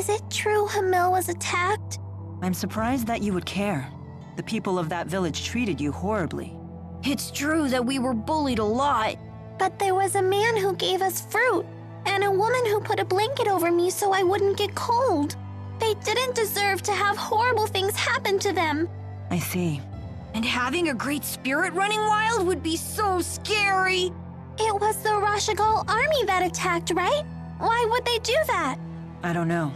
Is it true Hamil was attacked? I'm surprised that you would care. The people of that village treated you horribly. It's true that we were bullied a lot. But there was a man who gave us fruit, and a woman who put a blanket over me so I wouldn't get cold. They didn't deserve to have horrible things happen to them. I see. And having a great spirit running wild would be so scary. It was the Rashagal army that attacked, right? Why would they do that? I don't know.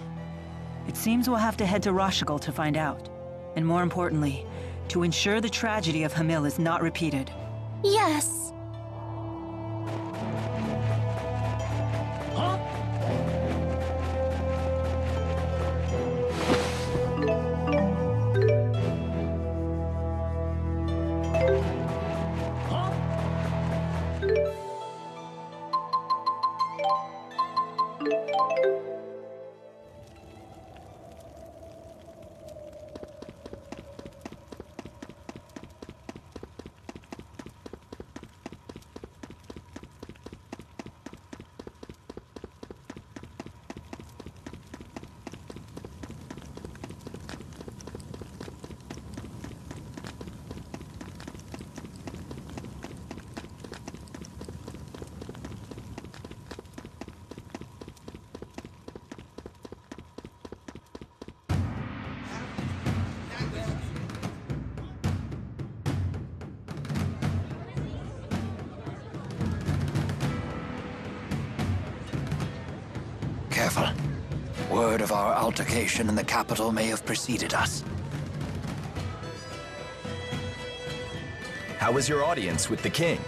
It seems we'll have to head to Rashagal to find out. And more importantly, to ensure the tragedy of Hamil is not repeated. Yes. Careful. Word of our altercation in the capital may have preceded us. How was your audience with the king?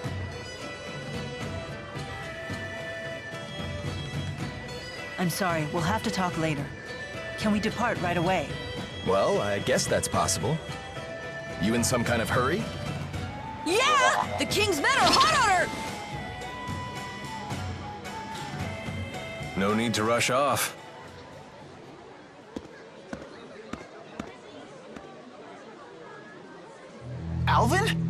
I'm sorry, we'll have to talk later. Can we depart right away? Well, I guess that's possible. You in some kind of hurry? Yeah! The king's men are hot on her! No need to rush off. Alvin?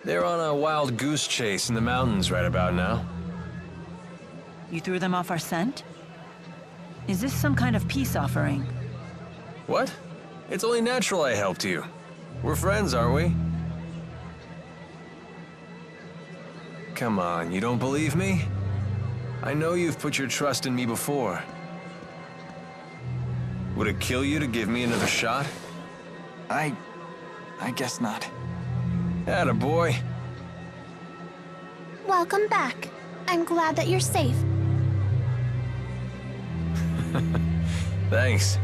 They're on a wild goose chase in the mountains right about now. You threw them off our scent? Is this some kind of peace offering? What? It's only natural I helped you. We're friends, aren't we? Come on, you don't believe me? I know you've put your trust in me before. Would it kill you to give me another shot? I guess not. Attaboy. Welcome back. I'm glad that you're safe. Thanks.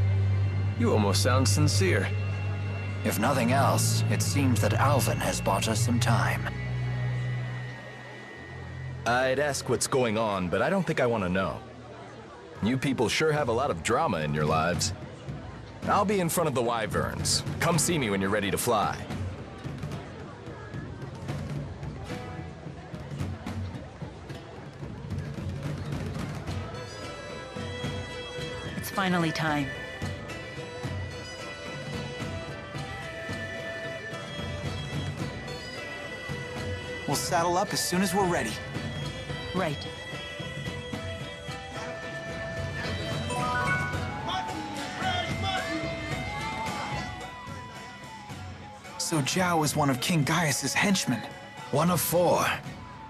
You almost sound sincere. If nothing else, it seems that Alvin has bought us some time. I'd ask what's going on, but I don't think I want to know. You people sure have a lot of drama in your lives. I'll be in front of the wyverns. Come see me when you're ready to fly. It's finally time. We'll saddle up as soon as we're ready. Right. So Zhao is one of King Gaius's henchmen. One of 4.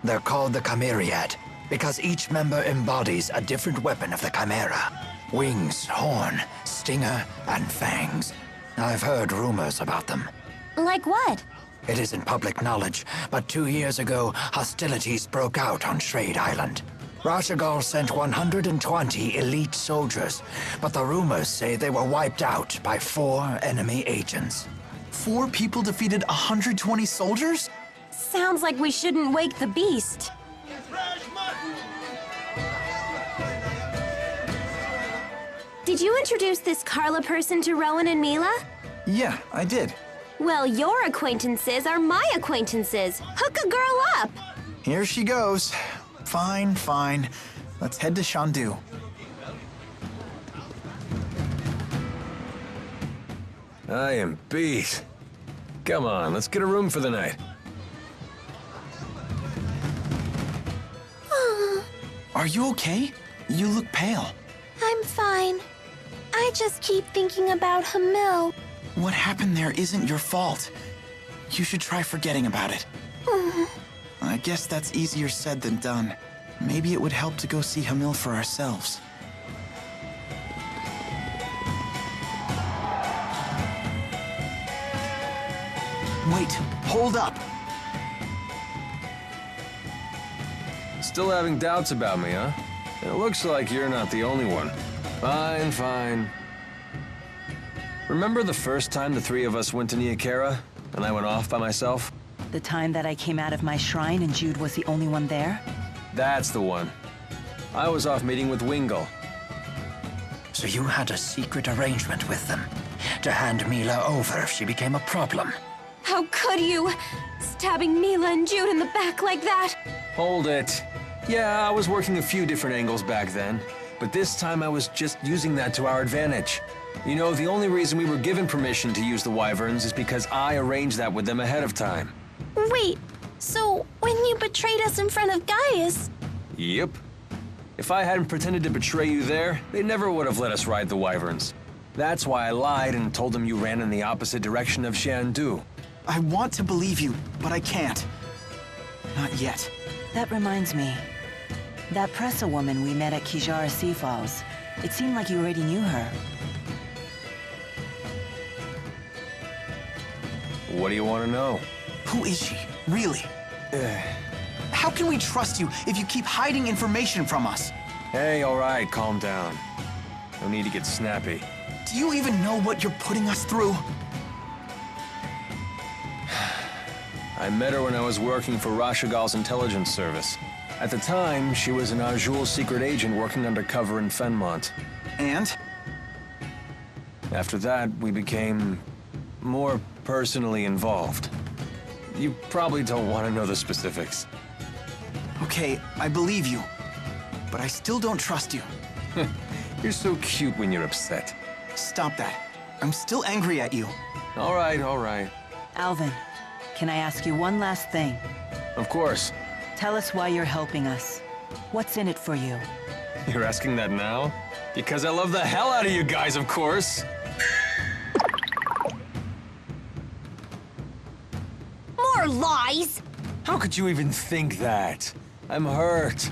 They're called the Chimeriad, because each member embodies a different weapon of the Chimera. Wings, horn, stinger, and fangs. I've heard rumors about them. Like what? It isn't public knowledge, but 2 years ago, hostilities broke out on Shrade Island. Rashagal sent 120 elite soldiers, but the rumors say they were wiped out by 4 enemy agents. 4 people defeated 120 soldiers? Sounds like we shouldn't wake the beast. Did you introduce this Carla person to Rowan and Milla? Yeah, I did. Well, your acquaintances are my acquaintances. Hook a girl up. Here she goes. Fine, fine. Let's head to Shandu. I am beat. Come on, let's get a room for the night. Are you okay? You look pale. I'm fine. I just keep thinking about Hamil. What happened there isn't your fault. You should try forgetting about it. I guess that's easier said than done. Maybe it would help to go see Hamil for ourselves. Wait, hold up! Still having doubts about me, huh? It looks like you're not the only one. Fine, fine. Remember the first time the three of us went to Niakara, and I went off by myself? The time that I came out of my shrine and Jude was the only one there? That's the one. I was off meeting with Wingle. So you had a secret arrangement with them to hand Milla over if she became a problem. How could you? Stabbing Milla and Jude in the back like that? Hold it. Yeah, I was working a few different angles back then, but this time I was just using that to our advantage. You know, the only reason we were given permission to use the Wyverns is because I arranged that with them ahead of time. Wait, so when you betrayed us in front of Gaius... Yep. If I hadn't pretended to betray you there, they never would have let us ride the Wyverns. That's why I lied and told them you ran in the opposite direction of Xiandu. I want to believe you, but I can't. Not yet. That reminds me. That Pressa woman we met at Kijara Sea Falls. It seemed like you already knew her. What do you want to know? Who is she, really? How can we trust you if you keep hiding information from us? Hey, all right, calm down. No need to get snappy. Do you even know what you're putting us through? I met her when I was working for Rashagal's intelligence service. At the time, she was an Azul secret agent working undercover in Fenmont. And? After that, we became more personally involved. You probably don't want to know the specifics. Okay, I believe you. But I still don't trust you. You're so cute when you're upset. Stop that. I'm still angry at you. All right, all right. Alvin, can I ask you one last thing? Of course. Tell us why you're helping us. What's in it for you? You're asking that now? Because I love the hell out of you guys, of course. More lies! How could you even think that? I'm hurt.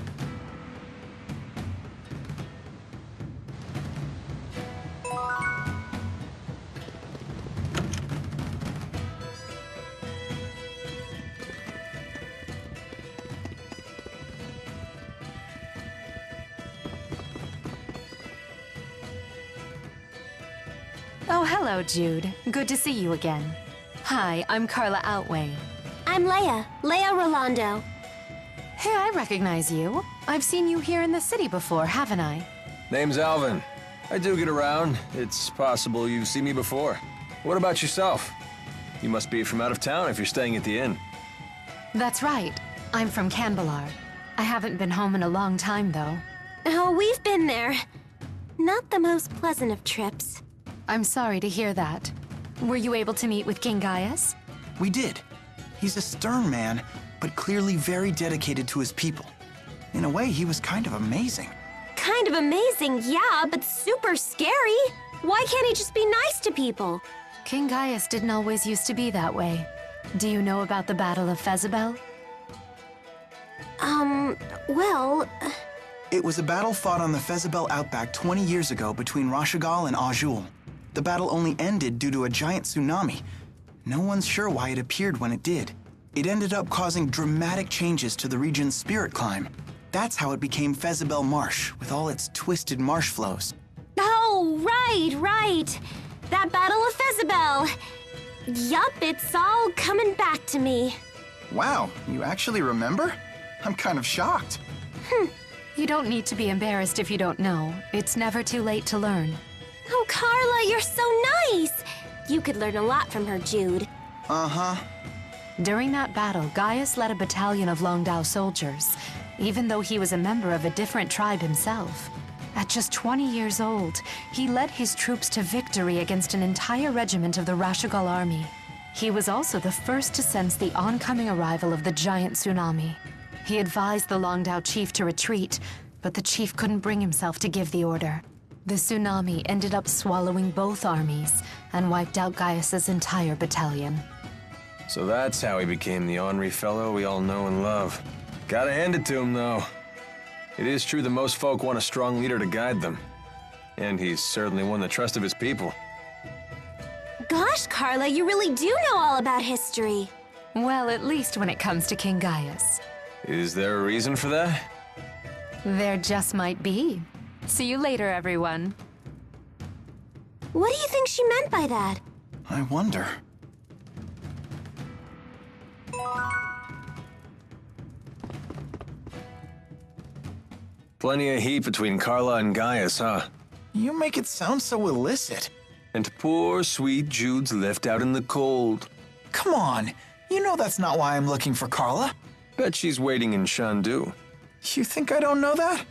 Oh, hello, Jude. Good to see you again. Hi, I'm Carla Outway. I'm Leia Rolando. Hey, I recognize you. I've seen you here in the city before, haven't I? Name's Alvin. I do get around. It's possible you've seen me before. What about yourself? You must be from out of town if you're staying at the inn. That's right. I'm from Canbalar. I haven't been home in a long time, though. Oh, we've been there. Not the most pleasant of trips. I'm sorry to hear that. Were you able to meet with King Gaius? We did. He's a stern man, but clearly very dedicated to his people. In a way, he was kind of amazing. Kind of amazing, yeah, but super scary. Why can't he just be nice to people? King Gaius didn't always used to be that way. Do you know about the Battle of Fezabel? Well... It was a battle fought on the Fezabel outback 20 years ago between Rashagal and Azul. The battle only ended due to a giant tsunami. No one's sure why it appeared when it did. It ended up causing dramatic changes to the region's spirit climb. That's how it became Fezabel Marsh, with all its twisted marsh flows. Oh, right. That Battle of Fezabel. Yup, it's all coming back to me. Wow, you actually remember? I'm kind of shocked. You don't need to be embarrassed if you don't know. It's never too late to learn. Oh, Carla, you're so nice. You could learn a lot from her, Jude. Uh-huh. During that battle, Gaius led a battalion of Longdao soldiers, even though he was a member of a different tribe himself. At just 20 years old, he led his troops to victory against an entire regiment of the Rashagal army. He was also the first to sense the oncoming arrival of the giant tsunami. He advised the Longdao chief to retreat, but the chief couldn't bring himself to give the order. The tsunami ended up swallowing both armies and wiped out Gaius's entire battalion. So that's how he became the ornery fellow we all know and love. Gotta hand it to him, though. It is true that most folk want a strong leader to guide them. And he's certainly won the trust of his people. Gosh, Carla, you really do know all about history. Well, at least when it comes to King Gaius. Is there a reason for that? There just might be. See you later, everyone. What do you think she meant by that? I wonder. Plenty of heat between Carla and Gaius, huh? You make it sound so illicit. And poor, sweet Jude's left out in the cold. Come on, you know that's not why I'm looking for Carla. Bet she's waiting in Shandu. You think I don't know that?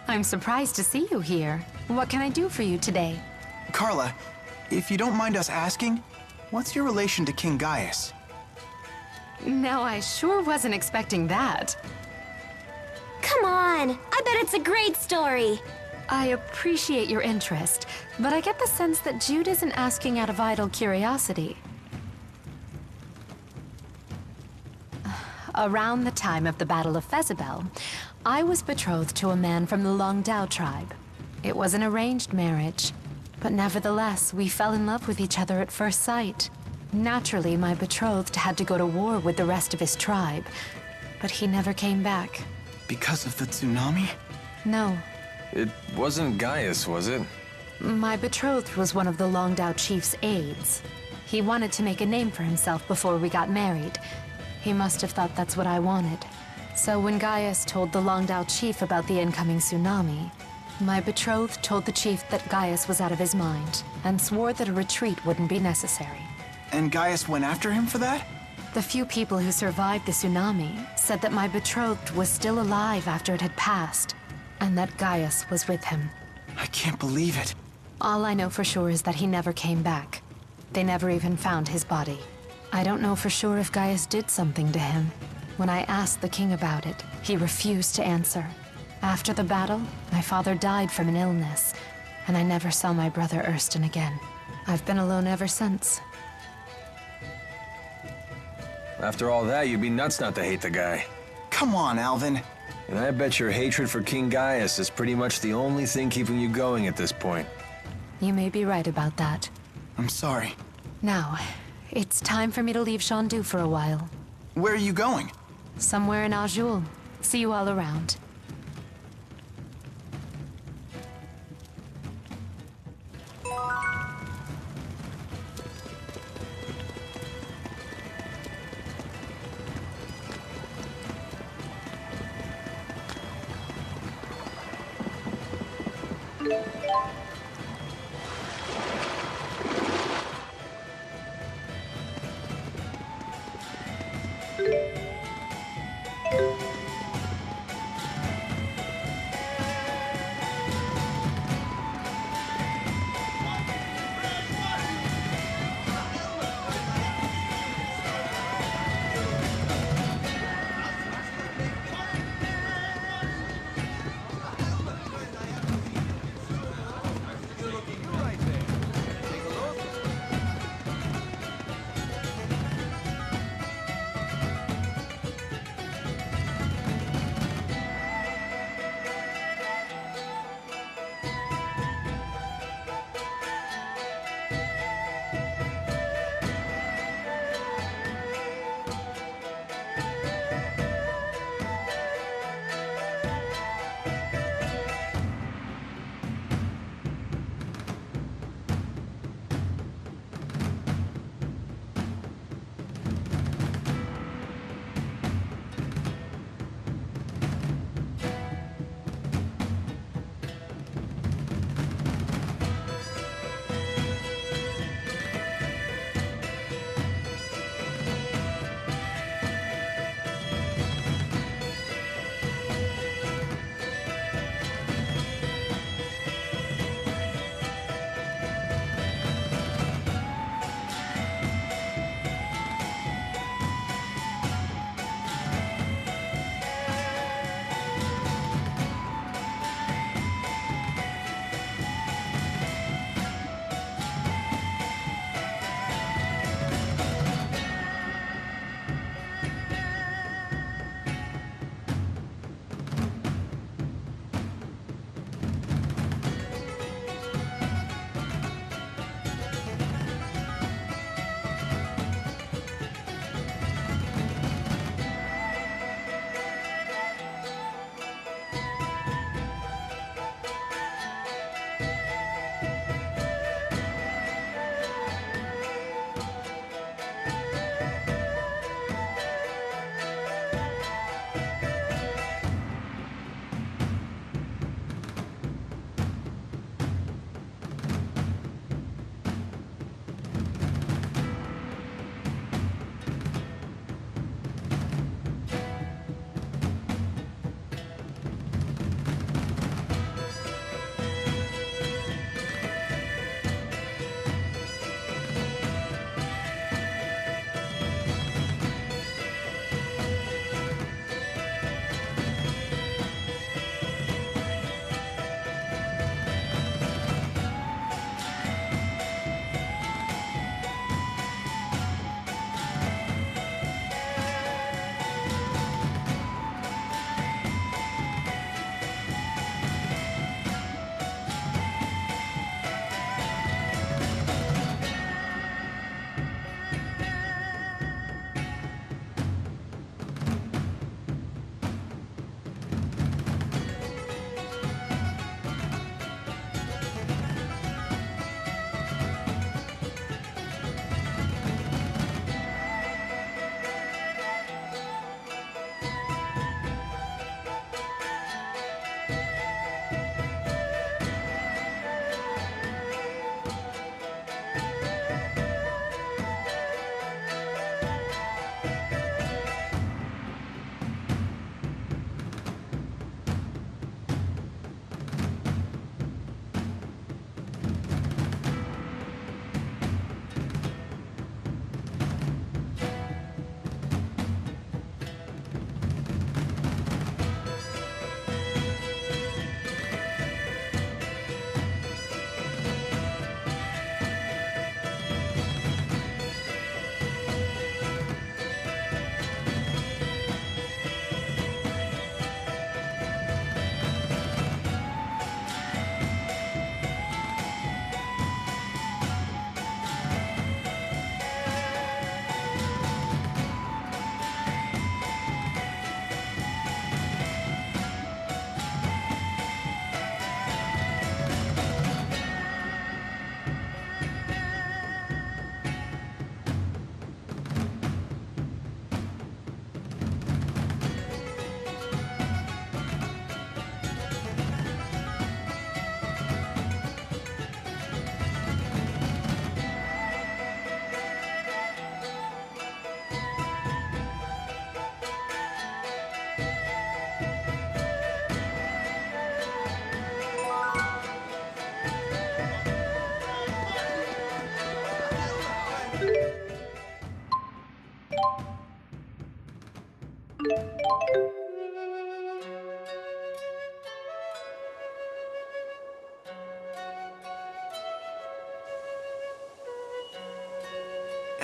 I'm surprised to see you here. What can I do for you today? Carla, if you don't mind us asking, what's your relation to King Gaius? Now, I sure wasn't expecting that. Come on, I bet it's a great story. I appreciate your interest, but I get the sense that Jude isn't asking out of idle curiosity. Around the time of the Battle of Fezabel, I was betrothed to a man from the Longdao tribe. It was an arranged marriage, but nevertheless, we fell in love with each other at first sight. Naturally, my betrothed had to go to war with the rest of his tribe, but he never came back. Because of the tsunami? No. It wasn't Gaius, was it? My betrothed was one of the Longdao chief's aides. He wanted to make a name for himself before we got married. He must have thought that's what I wanted. So when Gaius told the Longdao chief about the incoming tsunami, my betrothed told the chief that Gaius was out of his mind and swore that a retreat wouldn't be necessary. And Gaius went after him for that? The few people who survived the tsunami said that my betrothed was still alive after it had passed, and that Gaius was with him. I can't believe it. All I know for sure is that he never came back. They never even found his body. I don't know for sure if Gaius did something to him. When I asked the king about it, he refused to answer. After the battle, my father died from an illness, and I never saw my brother Ersten again. I've been alone ever since. After all that, you'd be nuts not to hate the guy. Come on, Alvin. And I bet your hatred for King Gaius is pretty much the only thing keeping you going at this point. You may be right about that. I'm sorry. Now, it's time for me to leave Shandu for a while. Where are you going? Somewhere in Azul. See you all around.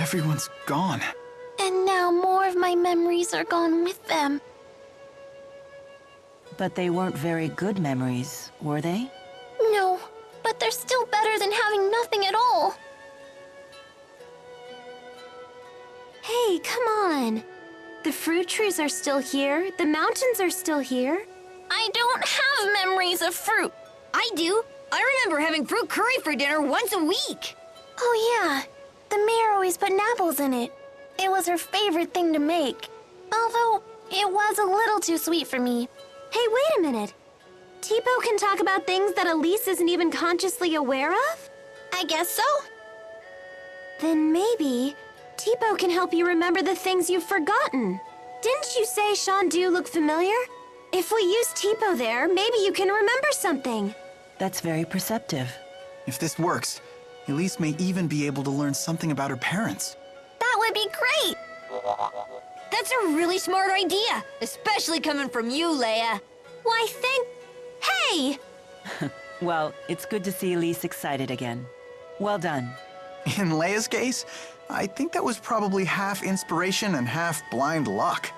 Everyone's gone. And now more of my memories are gone with them. But they weren't very good memories, were they? No, but they're still better than having nothing at all. Hey, come on. The fruit trees are still here. The mountains are still here. I don't have memories of fruit. I do. I remember having fruit curry for dinner once a week. Oh yeah, the mayor always put apples in it. It was her favorite thing to make. Although, it was a little too sweet for me. Hey, wait a minute. Tipo can talk about things that Elise isn't even consciously aware of? I guess so. Then maybe Tipo can help you remember the things you've forgotten. Didn't you say Shandu looked familiar? If we use Tipo there, maybe you can remember something. That's very perceptive. If this works, Elise may even be able to learn something about her parents. That would be great! That's a really smart idea, especially coming from you, Leia. Why, Hey! Well, it's good to see Elise excited again. Well done. In Leia's case, I think that was probably half inspiration and half blind luck.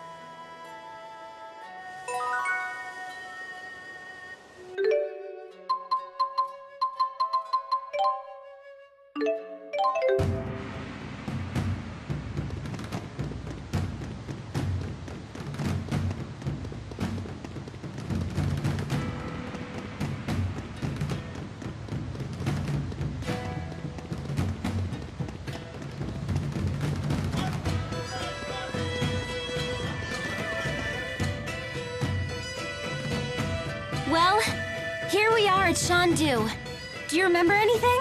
Well, here we are at Shandu. Do you remember anything?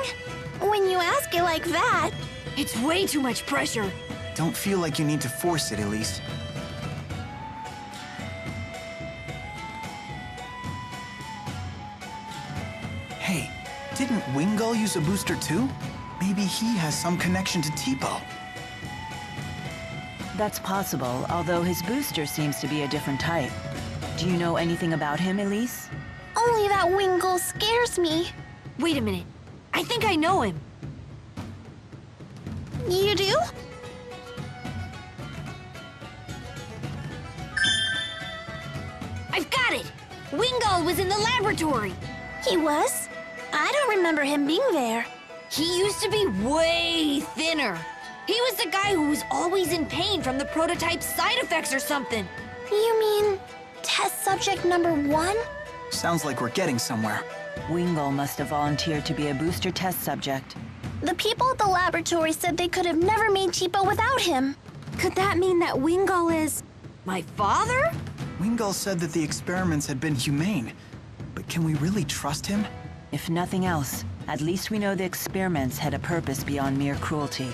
When you ask it like that... It's way too much pressure. Don't feel like you need to force it, Elise. Hey, didn't Wingull use a booster too? Maybe he has some connection to Tipo. That's possible, although his booster seems to be a different type. Do you know anything about him, Elise? Only that Wingull scares me. Wait a minute. I think I know him. You do? I've got it! Wingull was in the laboratory. He was? I don't remember him being there. He used to be way thinner. He was the guy who was always in pain from the prototype's side effects or something. You mean test subject number 1? Sounds like we're getting somewhere. Wingull must have volunteered to be a booster test subject. The people at the laboratory said they could have never made Tipo without him. Could that mean that Wingull is... My father? Wingull said that the experiments had been humane, but can we really trust him? If nothing else, at least we know the experiments had a purpose beyond mere cruelty.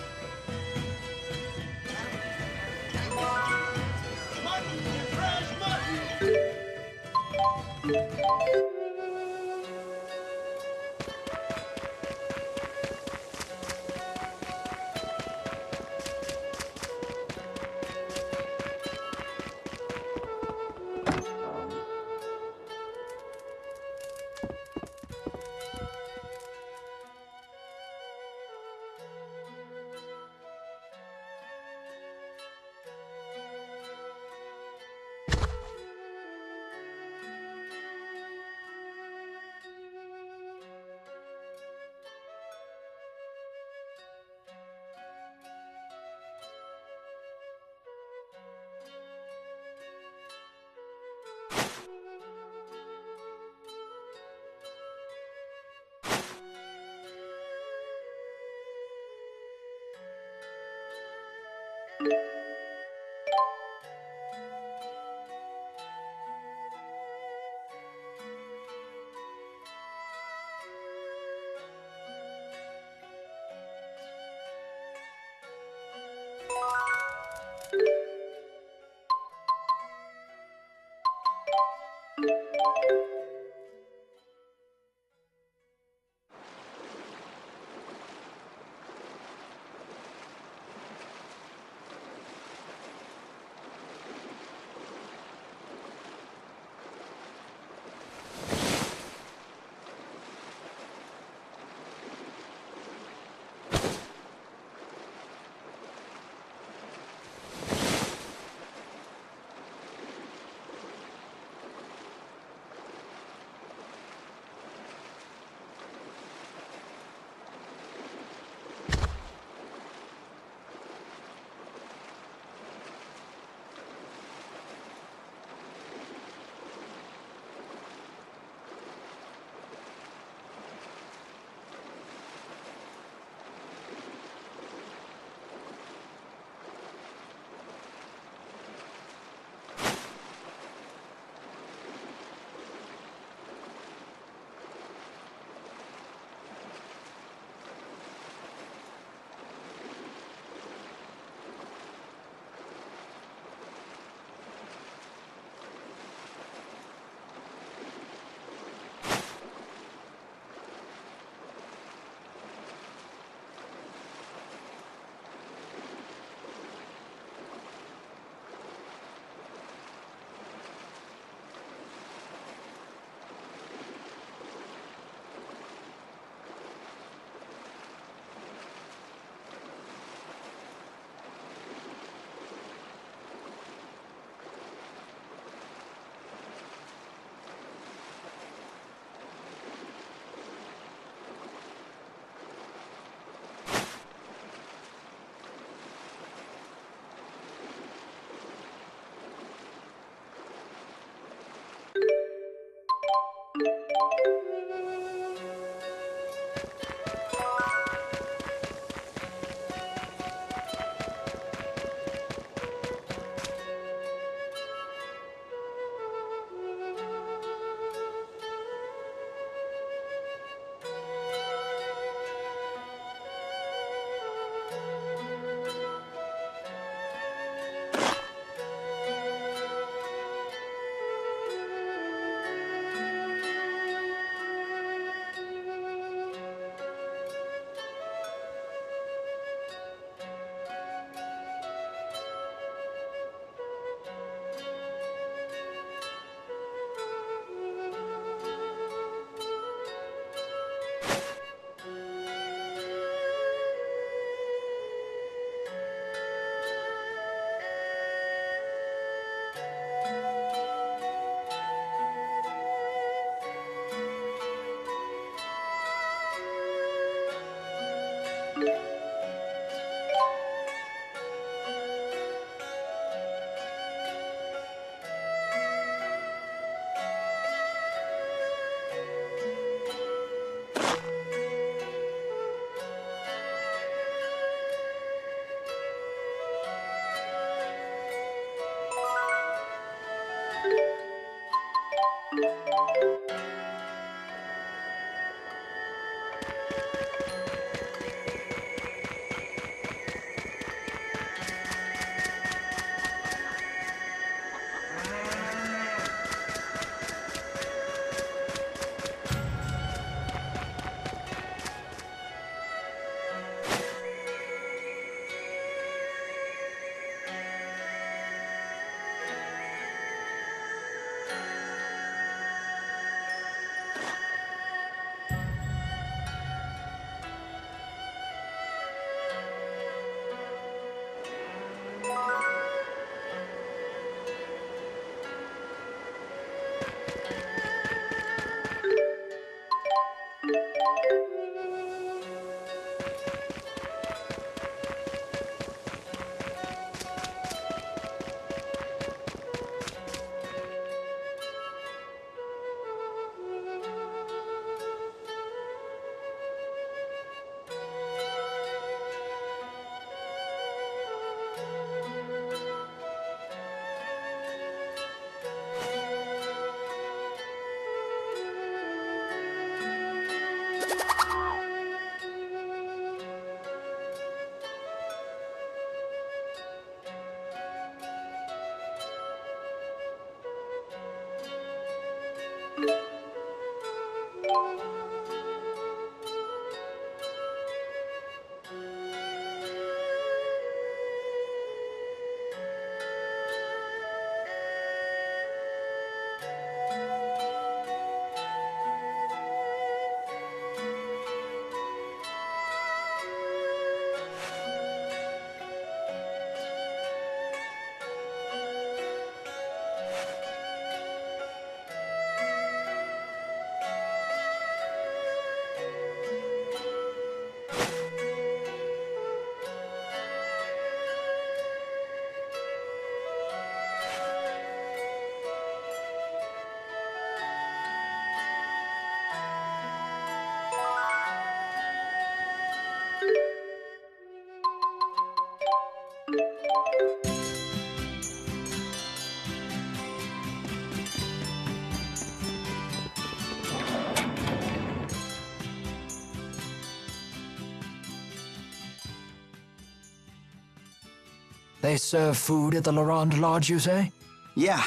They serve food at the Laurent Lodge, you say? Yeah,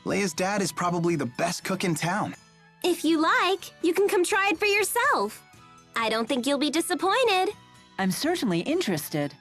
Leia's dad is probably the best cook in town. If you like, you can come try it for yourself. I don't think you'll be disappointed. I'm certainly interested.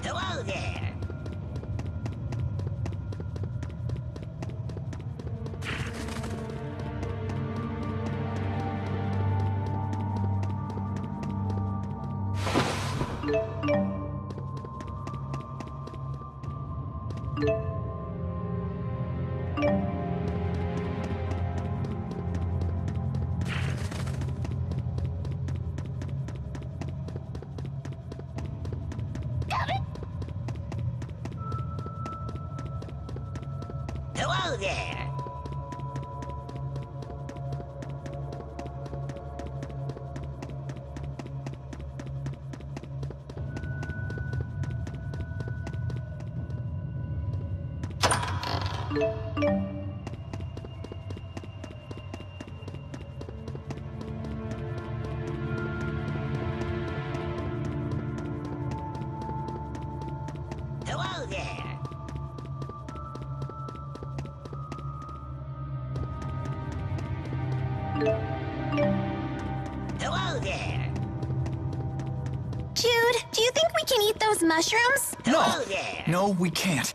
Hello there. Hello there. Hello there. Hello there. Jude, do you think we can eat those mushrooms? Hello there. No, we can't.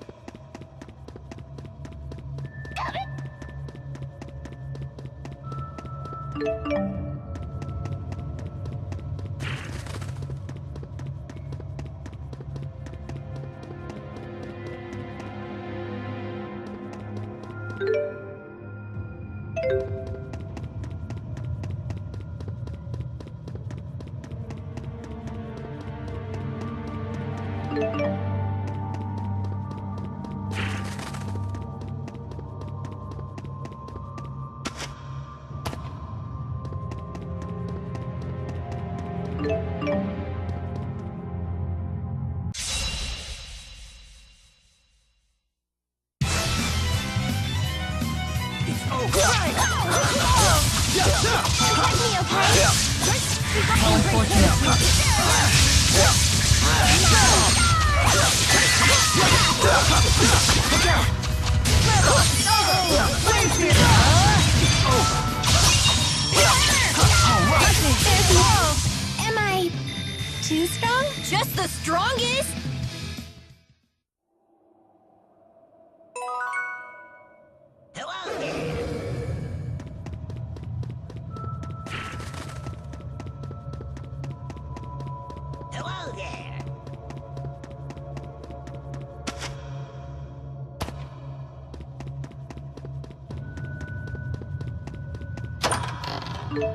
Am I too strong? Just the strongest? Hello there. That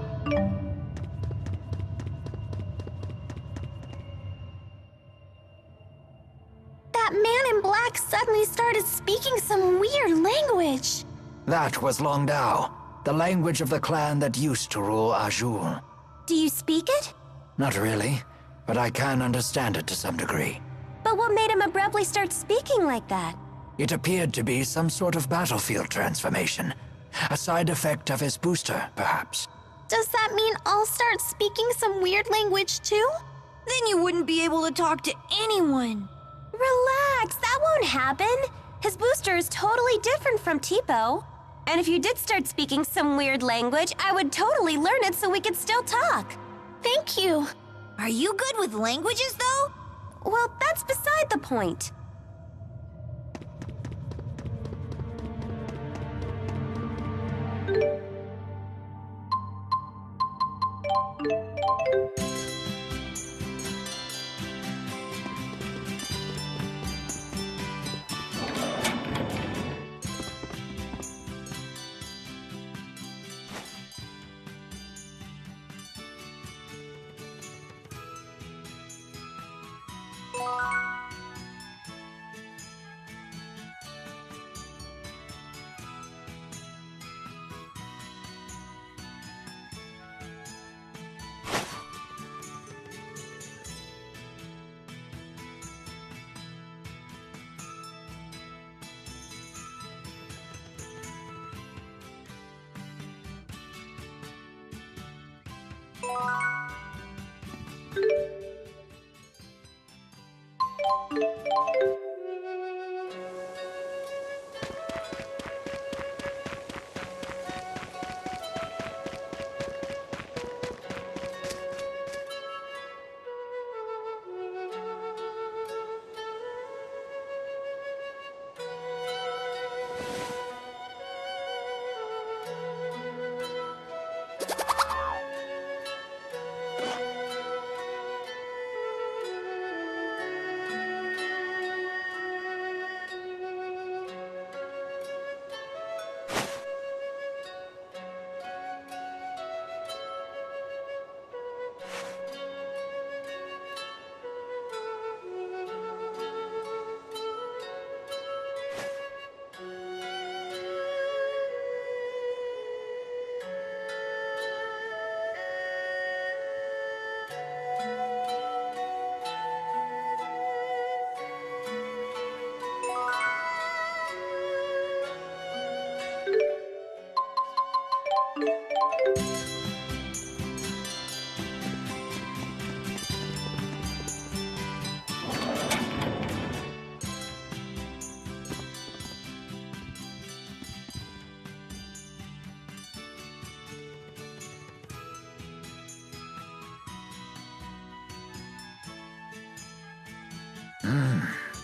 man in black suddenly started speaking some weird language. That was Longdao, the language of the clan that used to rule Azul. Do you speak it? Not really, but I can understand it to some degree. But what made him abruptly start speaking like that? It appeared to be some sort of battlefield transformation. A side effect of his booster, perhaps. Does that mean I'll start speaking some weird language too? Then you wouldn't be able to talk to anyone. Relax, that won't happen. His booster is totally different from Tipo. And if you did start speaking some weird language, I would totally learn it so we could still talk. Thank you. Are you good with languages, though? Well, that's beside the point.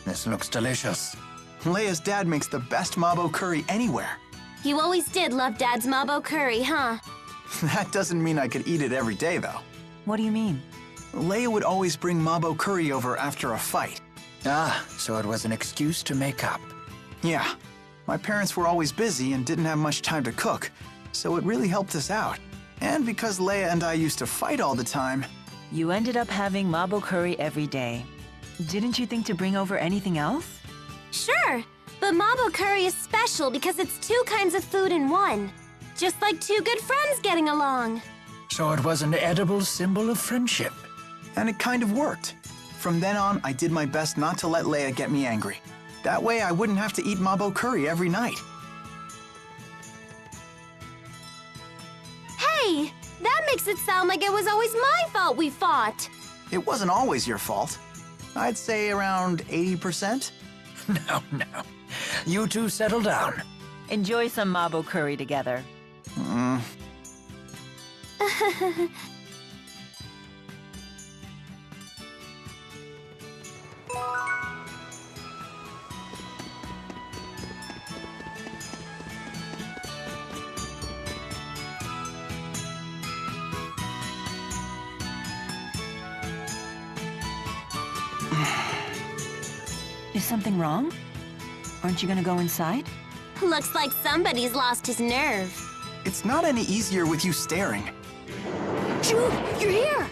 This looks delicious. Leia's dad makes the best mabo curry anywhere. You always did love Dad's Mabo curry, huh? That doesn't mean I could eat it every day, though. What do you mean? Leia would always bring mabo curry over after a fight. Ah, so it was an excuse to make up. Yeah. My parents were always busy and didn't have much time to cook, so it really helped us out. And because Leia and I used to fight all the time... You ended up having mabo curry every day. Didn't you think to bring over anything else? Sure, but Mabo curry is special because it's two kinds of food in one. Just like two good friends getting along. So it was an edible symbol of friendship. And it kind of worked. From then on, I did my best not to let Leia get me angry. That way, I wouldn't have to eat mabo curry every night. Hey, that makes it sound like it was always my fault we fought. It wasn't always your fault. I'd say around 80%. No. You two settle down. Enjoy some mabo curry together. Is something wrong? Aren't you gonna go inside? Looks like somebody's lost his nerve. It's not any easier with you staring. Jude, you're here!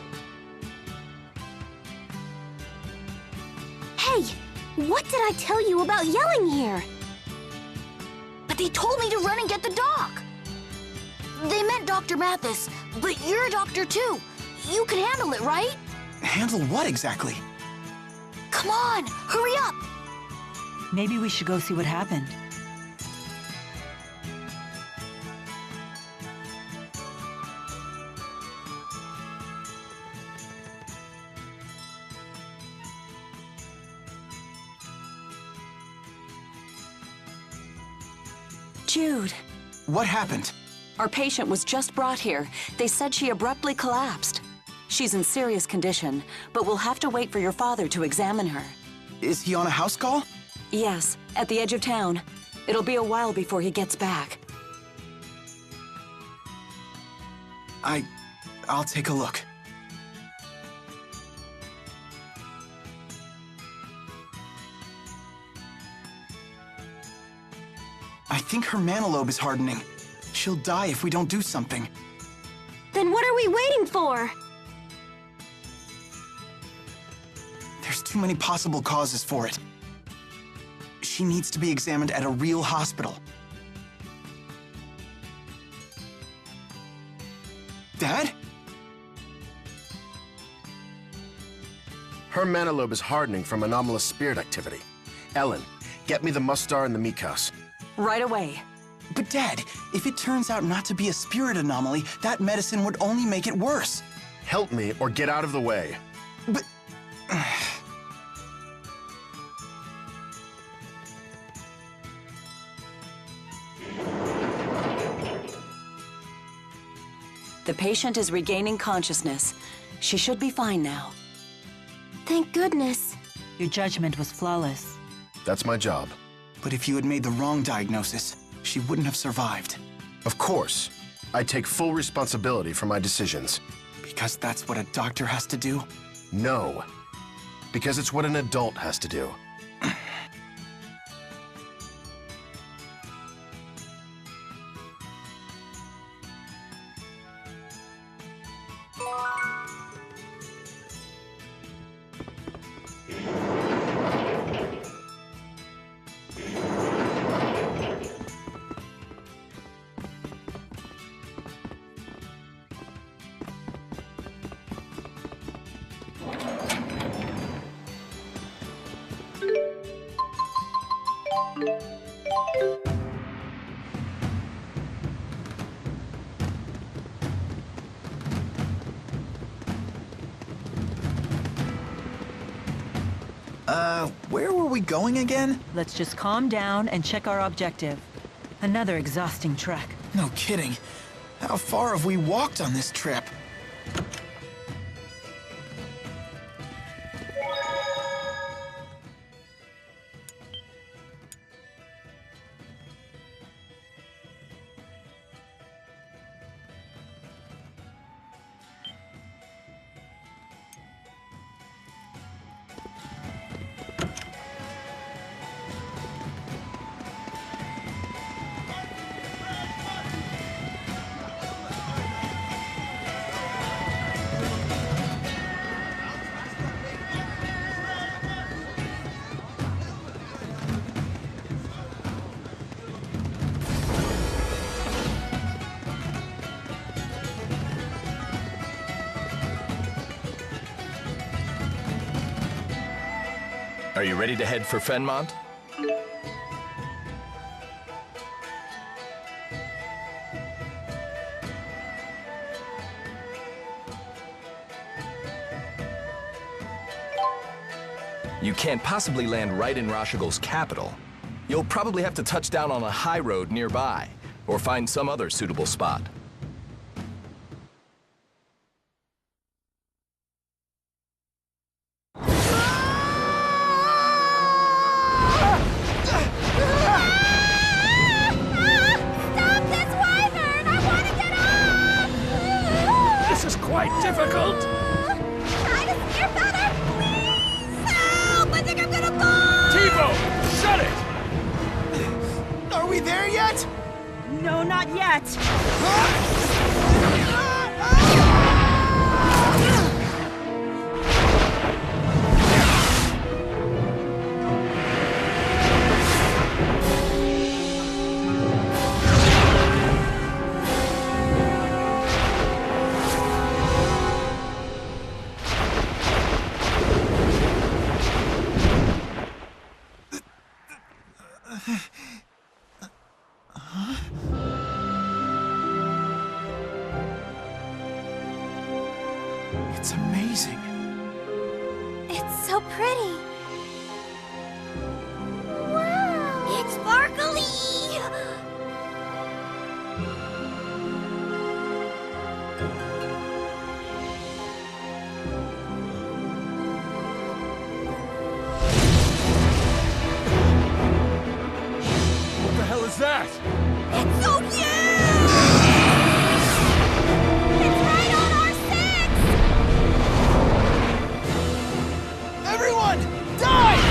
Hey, what did I tell you about yelling here? But they told me to run and get the doc. They meant Dr. Mathis, but you're a doctor too. You can handle it, right? Handle what exactly? Come on, hurry up! Maybe we should go see what happened. Jude, What happened? our patient was just brought here. They said she abruptly collapsed. She's in serious condition, but we'll have to wait for your father to examine her. Is he on a house call? Yes, at the edge of town. It'll be a while before he gets back. I'll take a look. I think her mana lobe is hardening. She'll die if we don't do something. Then what are we waiting for? There's too many possible causes for it. She needs to be examined at a real hospital. Dad? Her mana lobe is hardening from anomalous spirit activity. Ellen, get me the Mustar and the Mikos. Right away. But Dad, if it turns out not to be a spirit anomaly, that medicine would only make it worse. Help me or get out of the way. But... The patient is regaining consciousness. She should be fine now. Thank goodness. Your judgment was flawless. That's my job. But if you had made the wrong diagnosis, she wouldn't have survived. Of course. I take full responsibility for my decisions. Because that's what a doctor has to do? No. Because it's what an adult has to do. Where were we going again? Let's just calm down and check our objective. Another exhausting trek. No kidding. How far have we walked on this trip? Are you ready to head for Fenmont? You can't possibly land right in Rashigal's capital. You'll probably have to touch down on a high road nearby, or find some other suitable spot. Difficult. Try to steer better, please. Help! I think I'm gonna fall. T-Bone, shut it! Are we there yet? No, not yet! It's amazing. It's so pretty. Wow! It's sparkly! What the hell is that? It's so huge! It's right on our six! Everyone, dive!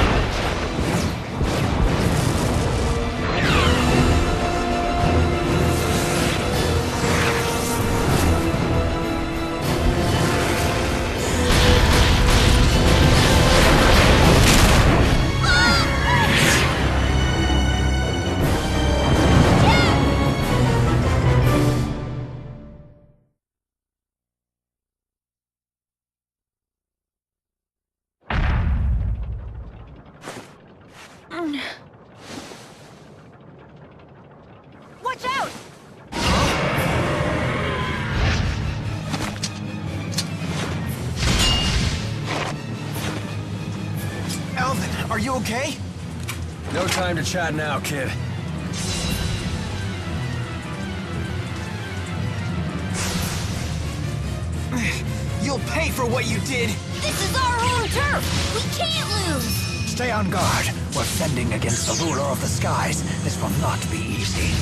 Watch out! Alvin, are you okay? No time to chat now, kid. You'll pay for what you did! This is our home turf! We can't lose! Stay on guard. We're fending against the ruler of the skies. This will not be easy.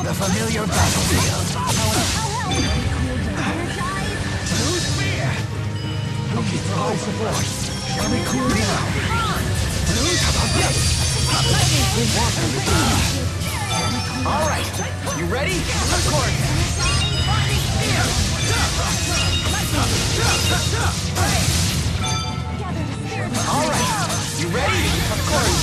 The familiar battlefield. Lose fear! Looking for our support. Shall we cool down? All right, you ready? Of course. All right, you ready? Of course.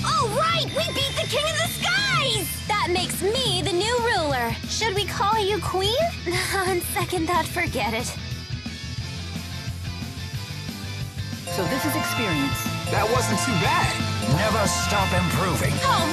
All right, we beat the King of the Skies! That makes me the new ruler. Should we call you Queen? On second thought, forget it. So this is experience. That wasn't too bad. Never stop improving. All